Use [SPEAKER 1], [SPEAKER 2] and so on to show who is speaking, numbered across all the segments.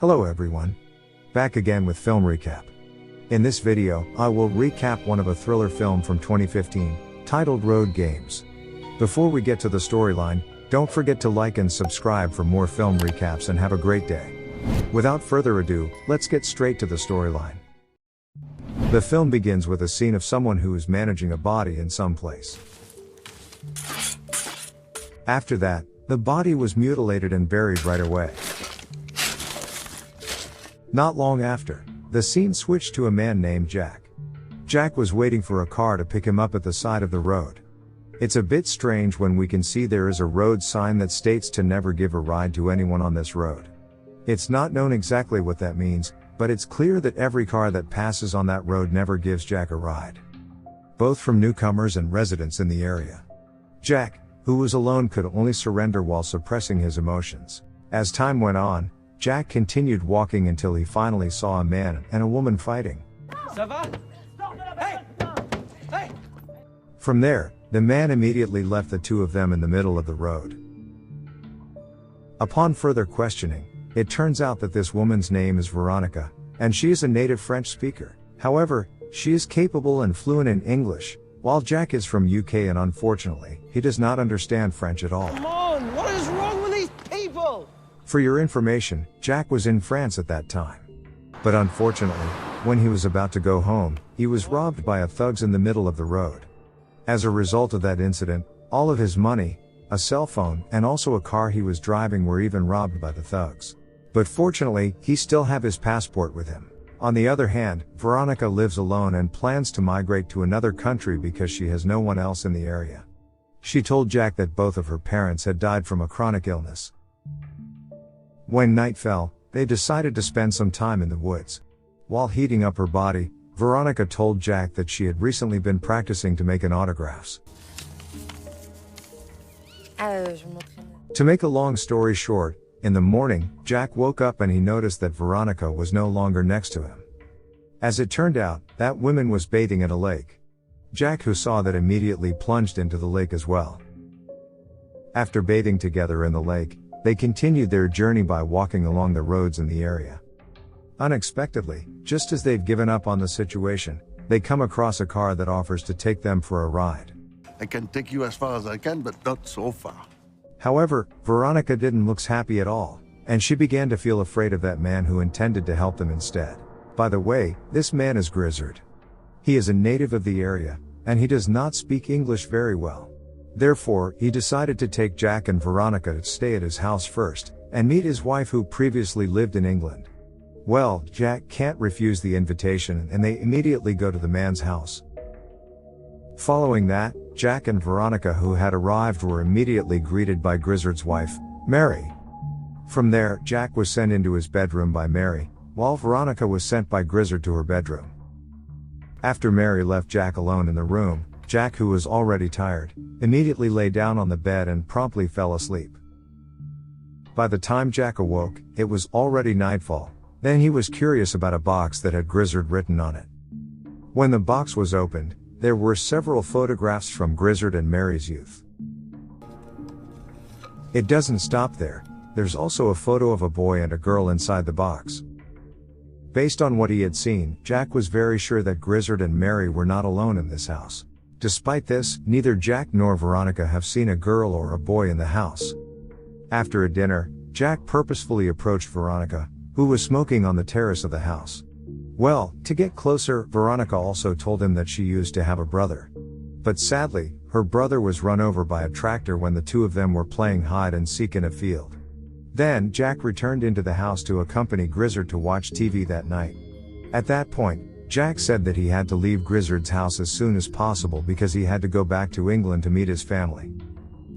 [SPEAKER 1] Hello everyone. Back again with film recap. In this video, I will recap one of a thriller film from 2015, titled Road Games. Before we get to the storyline, don't forget to like and subscribe for more film recaps and have a great day. Without further ado, let's get straight to the storyline. The film begins with a scene of someone who is managing a body in some place. After that, the body was mutilated and buried right away. Not long after, the scene switched to a man named Jack. Jack was waiting for a car to pick him up at the side of the road. It's a bit strange when we can see there is a road sign that states to never give a ride to anyone on this road. It's not known exactly what that means, but it's clear that every car that passes on that road never gives Jack a ride. Both from newcomers and residents in the area. Jack, who was alone, could only surrender while suppressing his emotions. As time went on, Jack continued walking until he finally saw a man and a woman fighting. From there, the man immediately left the two of them in the middle of the road. Upon further questioning, it turns out that this woman's name is Veronica, and she is a native French speaker. However, she is capable and fluent in English, while Jack is from UK and unfortunately, he does not understand French at all.
[SPEAKER 2] Come on, what is wrong with these people?
[SPEAKER 1] For your information, Jack was in France at that time. But unfortunately, when he was about to go home, he was robbed by thugs in the middle of the road. As a result of that incident, all of his money, a cell phone, and also a car he was driving were even robbed by the thugs. But fortunately, he still have his passport with him. On the other hand, Veronica lives alone and plans to migrate to another country because she has no one else in the area. She told Jack that both of her parents had died from a chronic illness. When night fell, they decided to spend some time in the woods. While heating up her body, Veronica told Jack that she had recently been practicing to make autographs. To make a long story short, in the morning, Jack woke up and he noticed that Veronica was no longer next to him. As it turned out, that woman was bathing at a lake. Jack, who saw that, immediately plunged into the lake as well. After bathing together in the lake, they continued their journey by walking along the roads in the area. Unexpectedly, just as they've given up on the situation, they come across a car that offers to take them for a ride.
[SPEAKER 3] I can take you as far as I can, but not so far.
[SPEAKER 1] However, Veronica didn't look happy at all, and she began to feel afraid of that man who intended to help them instead. By the way, this man is Grizzard. He is a native of the area, and he does not speak English very well. Therefore, he decided to take Jack and Veronica to stay at his house first, and meet his wife who previously lived in England. Well, Jack can't refuse the invitation and they immediately go to the man's house. Following that, Jack and Veronica, who had arrived, were immediately greeted by Grizzard's wife, Mary. From there, Jack was sent into his bedroom by Mary, while Veronica was sent by Grizzard to her bedroom. After Mary left Jack alone in the room, Jack, who was already tired, immediately lay down on the bed and promptly fell asleep. By the time Jack awoke, it was already nightfall. Then he was curious about a box that had Grizzard written on it. When the box was opened, there were several photographs from Grizzard and Mary's youth. It doesn't stop there, there's also a photo of a boy and a girl inside the box. Based on what he had seen, Jack was very sure that Grizzard and Mary were not alone in this house. Despite this, neither Jack nor Veronica have seen a girl or a boy in the house. After a dinner, Jack purposefully approached Veronica, who was smoking on the terrace of the house. Well, to get closer, Veronica also told him that she used to have a brother. But sadly, her brother was run over by a tractor when the two of them were playing hide and seek in a field. Then, Jack returned into the house to accompany Grizzard to watch TV that night. At that point, Jack said that he had to leave Grizzard's house as soon as possible because he had to go back to England to meet his family.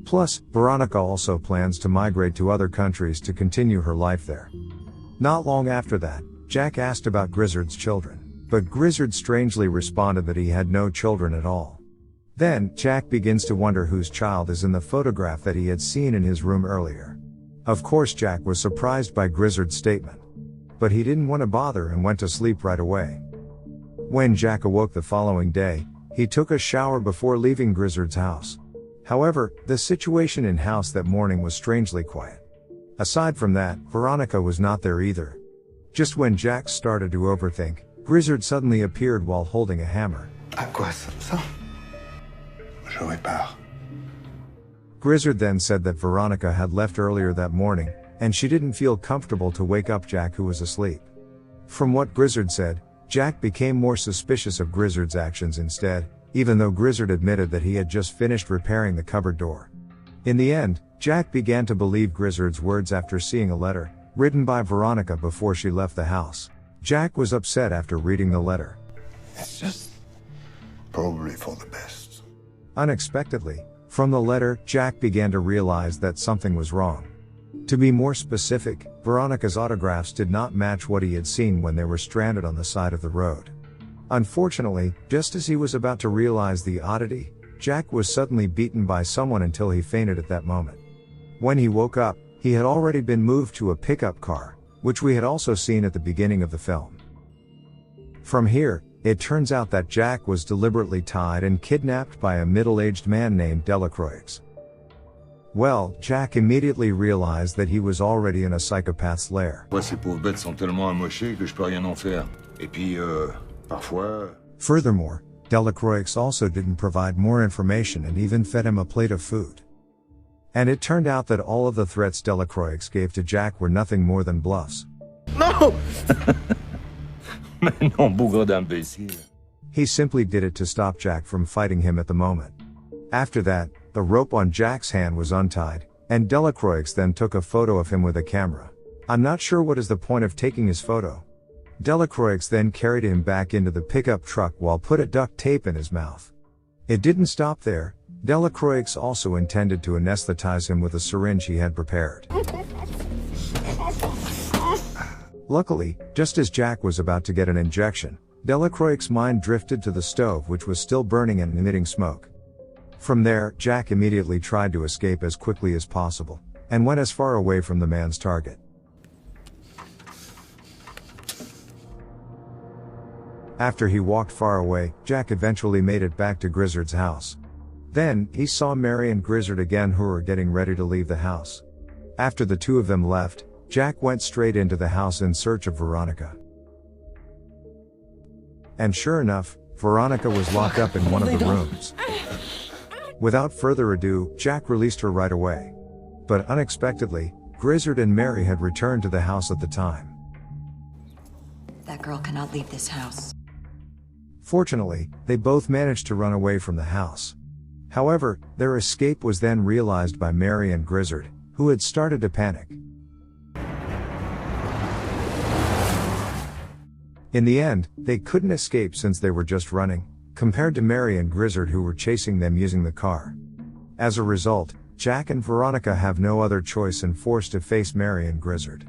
[SPEAKER 1] Plus, Veronica also plans to migrate to other countries to continue her life there. Not long after that, Jack asked about Grizzard's children, but Grizzard strangely responded that he had no children at all. Then, Jack begins to wonder whose child is in the photograph that he had seen in his room earlier. Of course, Jack was surprised by Grizzard's statement. But he didn't want to bother and went to sleep right away. When Jack awoke the following day, he took a shower before leaving Grizzard's house. However, the situation in house that morning was strangely quiet. Aside from that, Veronica was not there either. Just when Jack started to overthink, Grizzard suddenly appeared while holding a hammer.
[SPEAKER 3] À quoi ça? Je répare.
[SPEAKER 1] Grizzard then said that Veronica had left earlier that morning, and she didn't feel comfortable to wake up Jack, who was asleep. From what Grizzard said, Jack became more suspicious of Grizzard's actions instead, even though Grizzard admitted that he had just finished repairing the cupboard door. In the end, Jack began to believe Grizzard's words after seeing a letter, written by Veronica before she left the house. Jack was upset after reading the letter.
[SPEAKER 3] It's just probably for the best.
[SPEAKER 1] Unexpectedly, from the letter, Jack began to realize that something was wrong. To be more specific, Veronica's autographs did not match what he had seen when they were stranded on the side of the road. Unfortunately, just as he was about to realize the oddity, Jack was suddenly beaten by someone until he fainted at that moment. When he woke up, he had already been moved to a pickup car, which we had also seen at the beginning of the film. From here, it turns out that Jack was deliberately tied and kidnapped by a middle-aged man named Delacroix. Well, Jack immediately realized that he was already in a psychopath's lair.
[SPEAKER 4] Ces pauvres bêtes sont tellement amochées que je peux rien en faire. Et puis, parfois...
[SPEAKER 1] Furthermore, Delacroix also didn't provide more information and even fed him a plate of food. And it turned out that all of the threats Delacroix gave to Jack were nothing more than bluffs.
[SPEAKER 2] No!
[SPEAKER 4] Mais non, bougre d'imbécile.
[SPEAKER 1] He simply did it to stop Jack from fighting him at the moment. After that, the rope on Jack's hand was untied, and Delacroix then took a photo of him with a camera. I'm not sure what is the point of taking his photo. Delacroix then carried him back into the pickup truck while put a duct tape in his mouth. It didn't stop there. Delacroix also intended to anesthetize him with a syringe he had prepared. Luckily, just as Jack was about to get an injection, Delacroix's mind drifted to the stove, which was still burning and emitting smoke. From there, Jack immediately tried to escape as quickly as possible, and went as far away from the man's target. After he walked far away, Jack eventually made it back to Grizzard's house. Then, he saw Mary and Grizzard again, who were getting ready to leave the house. After the two of them left, Jack went straight into the house in search of Veronica. And sure enough, Veronica was locked up in one of the rooms. Without further ado, Jack released her right away. But unexpectedly, Grizzard and Mary had returned to the house at the time.
[SPEAKER 5] That girl cannot leave this house.
[SPEAKER 1] Fortunately, they both managed to run away from the house. However, their escape was then realized by Mary and Grizzard, who had started to panic. In the end, they couldn't escape since they were just running, compared to Mary and Grizzard, who were chasing them using the car. As a result, Jack and Veronica have no other choice and forced to face Mary and Grizzard.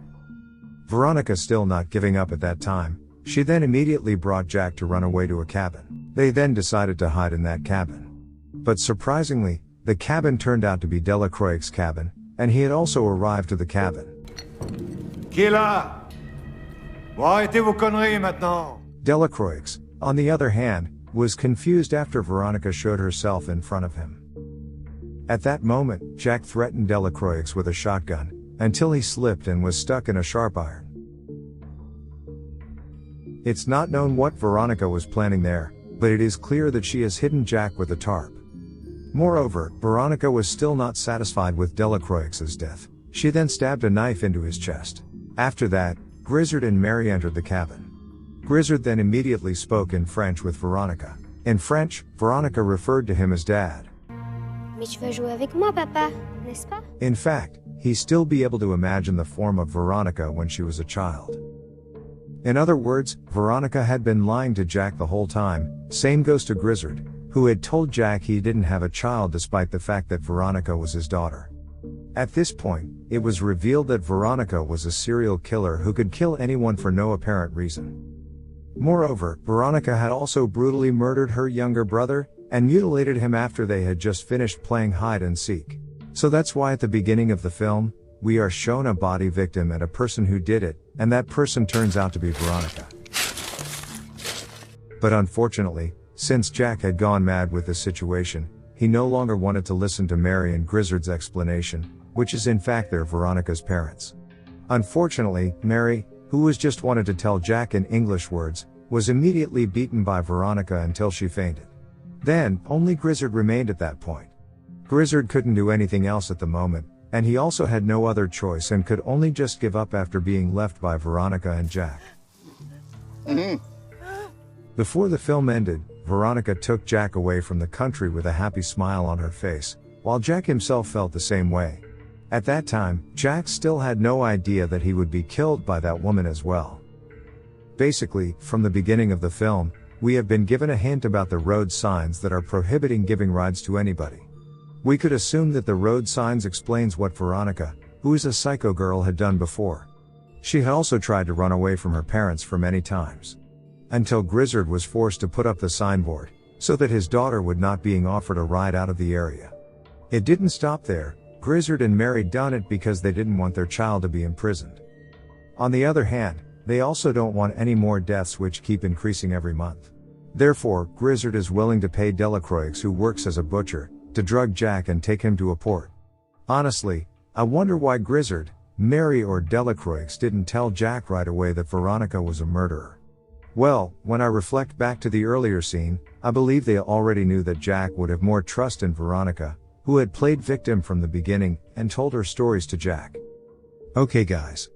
[SPEAKER 1] Veronica still not giving up at that time, she then immediately brought Jack to run away to a cabin. They then decided to hide in that cabin. But surprisingly, the cabin turned out to be Delacroix's cabin, and he had also arrived to the cabin.
[SPEAKER 6] Qui est là? Bon, arrêtez vos conneries maintenant.
[SPEAKER 1] Delacroix, on the other hand, was confused after Veronica showed herself in front of him. At that moment, Jack threatened Delacroix with a shotgun, until he slipped and was stuck in a sharp iron. It's not known what Veronica was planning there, but it is clear that she has hidden Jack with a tarp. Moreover, Veronica was still not satisfied with Delacroix's death. She then stabbed a knife into his chest. After that, Grizzard and Mary entered the cabin. Grizzard then immediately spoke in French with Veronica. In French, Veronica referred to him as Dad.
[SPEAKER 7] Mais tu vas jouer avec moi, papa, n'est-ce pas?
[SPEAKER 1] In fact, he'd still be able to imagine the form of Veronica when she was a child. In other words, Veronica had been lying to Jack the whole time. Same goes to Grizzard, who had told Jack he didn't have a child despite the fact that Veronica was his daughter. At this point, it was revealed that Veronica was a serial killer who could kill anyone for no apparent reason. Moreover, Veronica had also brutally murdered her younger brother, and mutilated him after they had just finished playing hide and seek. So that's why at the beginning of the film, we are shown a body victim and a person who did it, and that person turns out to be Veronica. But unfortunately, since Jack had gone mad with this situation, he no longer wanted to listen to Mary and Grizzard's explanation, which is in fact their Veronica's parents. Unfortunately, Mary, who was just wanted to tell Jack in English words, was immediately beaten by Veronica until she fainted. Then, only Grizzard remained at that point. Grizzard couldn't do anything else at the moment, and he also had no other choice and could only just give up after being left by Veronica and Jack. Before the film ended, Veronica took Jack away from the country with a happy smile on her face, while Jack himself felt the same way. At that time, Jack still had no idea that he would be killed by that woman as well. Basically, from the beginning of the film, we have been given a hint about the road signs that are prohibiting giving rides to anybody. We could assume that the road signs explains what Veronica, who is a psycho girl, had done before. She had also tried to run away from her parents for many times. Until Grizzard was forced to put up the signboard, so that his daughter would not being offered a ride out of the area. It didn't stop there. Grizzard and Mary done it because they didn't want their child to be imprisoned. On the other hand, they also don't want any more deaths, which keep increasing every month. Therefore, Grizzard is willing to pay Delacroix, who works as a butcher, to drug Jack and take him to a port. Honestly, I wonder why Grizzard, Mary or Delacroix didn't tell Jack right away that Veronica was a murderer. Well, when I reflect back to the earlier scene, I believe they already knew that Jack would have more trust in Veronica, who had played victim from the beginning, and told her stories to Jack. Okay guys.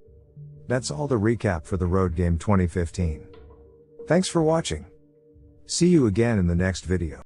[SPEAKER 1] That's all the recap for the Road Game 2015. Thanks for watching. See you again in the next video.